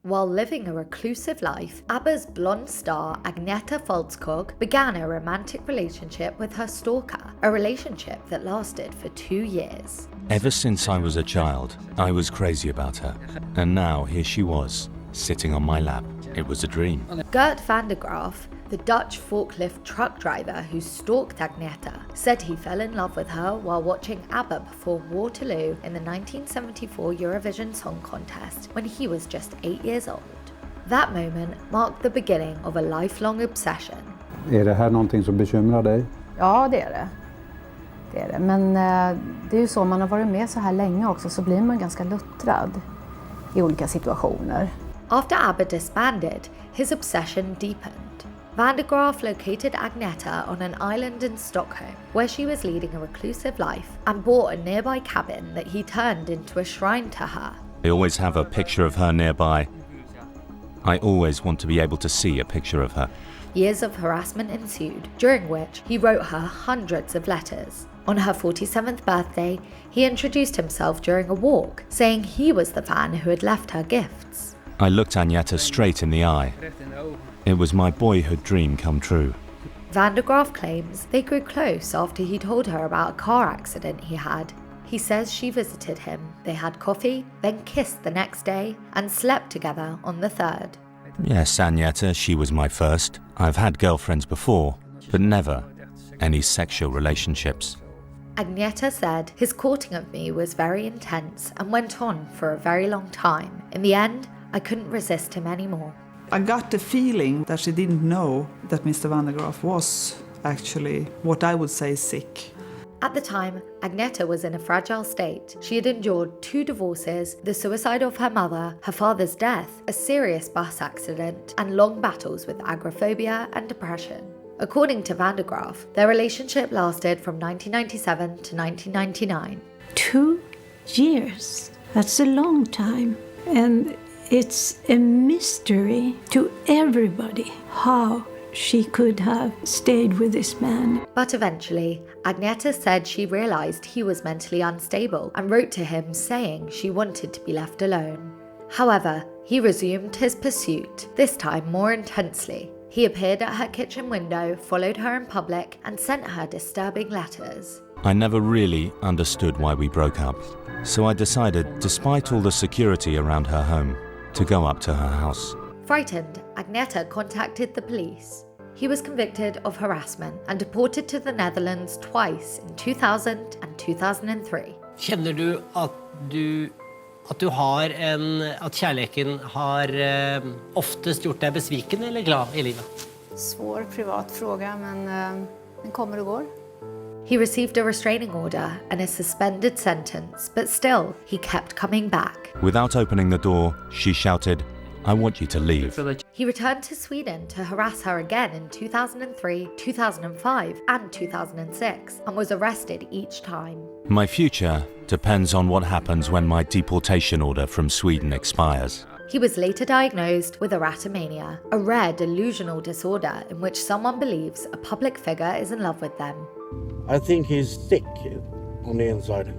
While living a reclusive life, ABBA's blonde star Agnetha Fältskog began a romantic relationship with her stalker, a relationship that lasted for 2 years. Ever since I was a child, I was crazy about her. And now here she was, sitting on my lap. It was a dream. Gert van der Graaf, the Dutch forklift truck driver who stalked Agnetha, said he fell in love with her while watching ABBA perform Waterloo in the 1974 Eurovision Song Contest when he was just 8 years old. That moment marked the beginning of a lifelong obsession. Är det här någonting som bekymrar dig? Ja, det är det. Det är det. Men det är ju så, man har varit med så här länge också, så blir man ganska luttrad i olika situationer. After ABBA disbanded, his obsession deepened. Van der Graaf located Agnetha on an island in Stockholm, where she was leading a reclusive life, and bought a nearby cabin that he turned into a shrine to her. I always have a picture of her nearby. I always want to be able to see a picture of her. Years of harassment ensued, during which he wrote her hundreds of letters. On her 47th birthday, he introduced himself during a walk, saying he was the fan who had left her gifts. I looked Agnetha straight in the eye. It was my boyhood dream come true. Van der Graaf claims they grew close after he told her about a car accident he had. He says she visited him, they had coffee, then kissed the next day, and slept together on the 3rd. Yes, Agnetha, she was my first. I've had girlfriends before, but never any sexual relationships. Agnetha said his courting of me was very intense and went on for a very long time. In the end, I couldn't resist him anymore. I got the feeling that she didn't know that Mr. van der Graaf was actually what I would say sick. At the time, Agnetha was in a fragile state. She had endured 2 divorces, the suicide of her mother, her father's death, a serious bus accident, and long battles with agoraphobia and depression. According to Van der Graaf, their relationship lasted from 1997 to 1999. 2 years. That's a long time. And it's a mystery to everybody how she could have stayed with this man. But eventually, Agnetha said she realized he was mentally unstable and wrote to him saying she wanted to be left alone. However, he resumed his pursuit, this time more intensely. He appeared at her kitchen window, followed her in public, and sent her disturbing letters. I never really understood why we broke up, so I decided, despite all the security around her home, to go up to her house. Frightened, Agnetha contacted the police. He was convicted of harassment and deported to the Netherlands twice in 2000 and 2003. Kjenner du at kjærligheten har oftest gjort deg besviken eller glad i livet? Svår privat fråga, men den kommer och går. He received a restraining order and a suspended sentence, but still, he kept coming back. Without opening the door, she shouted, "I want you to leave." He returned to Sweden to harass her again in 2003, 2005, and 2006, and was arrested each time. My future depends on what happens when my deportation order from Sweden expires. He was later diagnosed with erotomania, a rare delusional disorder in which someone believes a public figure is in love with them. I think he's sick on the inside,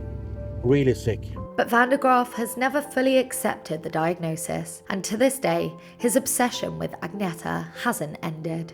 really sick. But Van der Graaf has never fully accepted the diagnosis, and to this day, his obsession with Agnetha hasn't ended.